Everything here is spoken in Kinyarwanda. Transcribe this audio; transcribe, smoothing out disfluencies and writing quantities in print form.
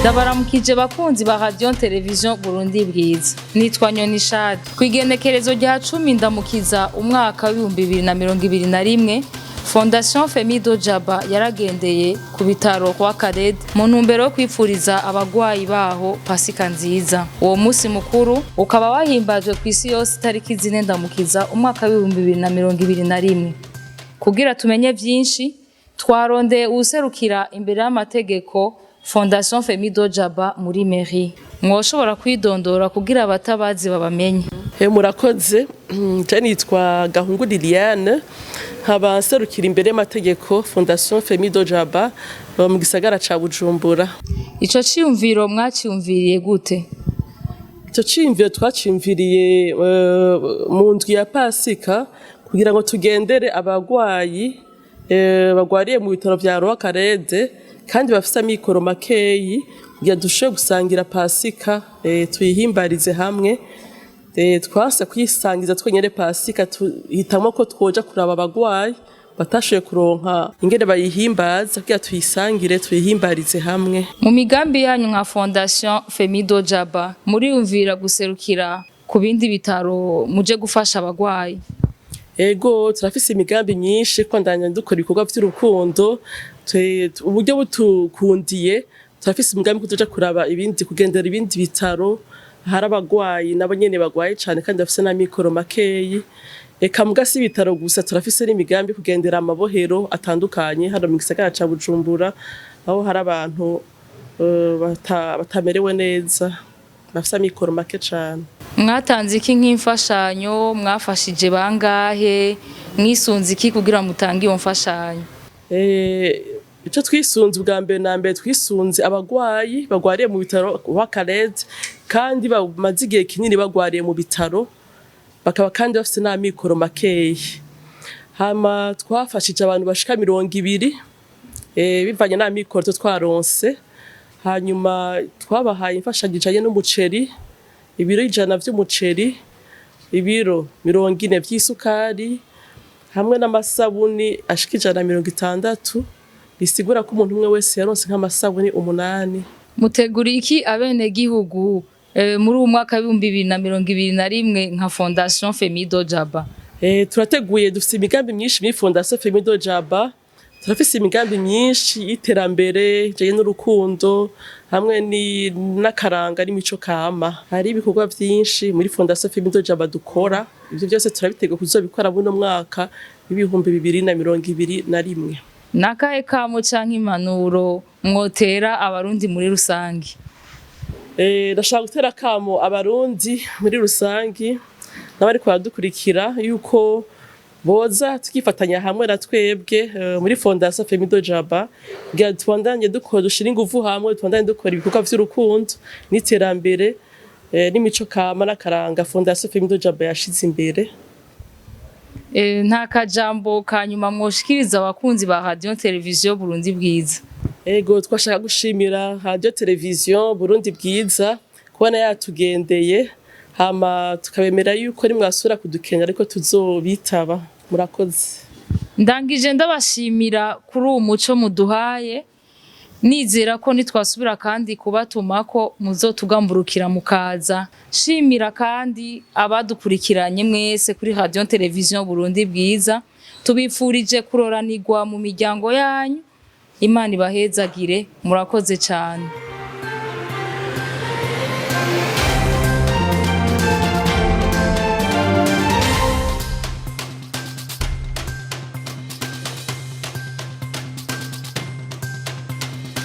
Ndabaramukije bakunzi ba Radio Television Burundi bwiza. Nitwa Nyoni Shad. Kwigenekerezo rya 10 ndamukiza umwaka wa 2021, Fondation Femidejabat yaragendeye ku bitaro Roi Khaled mu ntumbero yo kwifuriza abagwayi baho Pasika nziza. Uwo musi mukuru ukaba wahimbajwe ku isi yose tariki 4 ndamukiza umwaka wa 2021. Kugira tumenye vyinshi, twarondeye userukira imbere y'amategeko Fondation Femidejabat muri mairie. Mwoshobora kwidondora kugira abatabazi babamenye. Murakoze, nitwa Gahungu Liliane, nkaba serukira imbere y'amategeko Fondation Femidejabat mu gisagara ca Bujumbura. Ico ciyumviro mwacyumviriye gute? Ico ciyumviro twaciyumviriye mu ndwi ya Pasika kugira ngo tugendere abagwayi bagwariye mu bitaro vya Roi Khaled kandi bafise amikoro makeyi kugira dushoboye gusangira Pasika tuyihimbarize hamwe. Twase kuyisangiza twenyere Pasika tuhitamo ko twoja kuraba abagwayi batashoboye kuronka ingene bayihimbaza kugira tuyisangire tuyihimbarize hamwe. Mu migambi yanyu nka Fondation Femidejabat muriyumvira guserukira ku bindi bitaro muje gufasha abagwayi? Ego turafise imigambi myinshi ko ndanya dukora ibikorwa vy'urukundo, uburyo butukundiye turafise imigambi kuzoja kuraba ibindi kugendera ibindi bitaro hari abagwayi nabo nyene bagwaye cane kandi bafise n'amikoro makeyi. Eka mugasi bitaro gusa turafise n'imigambi kugendera amabohero atandukanye hano mu gisagara ca Bujumbura aho hari abantu batamerewe neza bafise amikoro make cane. Mwatanze iki nk'imfashanyo, mwafashije bangahe, mwisunze iki kugira mutange iyo mfashanyo? Ico twisunze ubwa mbere na mbere twisunze abagwayi bagwariye mu bitaro Roi Khaled kandi bamaze igihe kinini bagwariye mu bitaro bakaba kandi bafise n'amikoro makeyi. Hama twafashije abantu bashika 200 bivanye n'amikoro twaronse. Hanyuma twabahaye imfashanyo ijanye n'umuceri, ibiro 100 vy'umuceri, ibiro 40 vy'isukari hamwe n'amasabuni ashika 160. Bisigura ko umuntu umwe wese yaronse nk'amasabuni 8. Muteguriye iki abene gihugu muri uyu mwaka wa 2021 nka Fondation Femidejabat? Turateguye dufise imigambi myinshi muri Fondation Femidejabat. Turafise imigambi myinshi y'iterambere ijanye n'urukundo hamwe n'akaranga n'imico kama. Hari ibikorwa vyinshi muri Fondation Femidejabat dukora. Ivyo byose turabitega kuzobikora muri no mwaka w'ibihumbi 2021. Nakahe kamo canke impanuro mwotera abarundi muri rusangi? Ndashaka gutera kamo abarundi muri rusangi n'abari kwadukurikira yuko boza tukifatanya hamwe na twebwe muri Fondation Femidejabat kugira twandanye dukora dushira ingufu hamwe twandanye dukora ibikorwa vy'urukundo n'iterambere n'imico kama n'akaranga Fondation Femidejabat yashize imbere. Nta kajambo kanyuma mwoshikiriza abakunzi ba Radio Television Burundi bwiza? Ego twashaka gushimira Radio Television Burundi bwiza kubona yatugendeye hama tukabemera yuko ari mwasura kudukenera ariko tuzobitaba. Murakoze. Ndangije ndabashimira kuri uwo muco muduhaye, nizera ko nitwasubira kandi kubatumako muzotugamburukira mukaza. Shimira kandi abadukurikiranye mwese kuri Radio Television Burundi bwiza, tubifurije kuroranirwa mu miryango yanyu. Imana ibahezagire, murakoze cyane.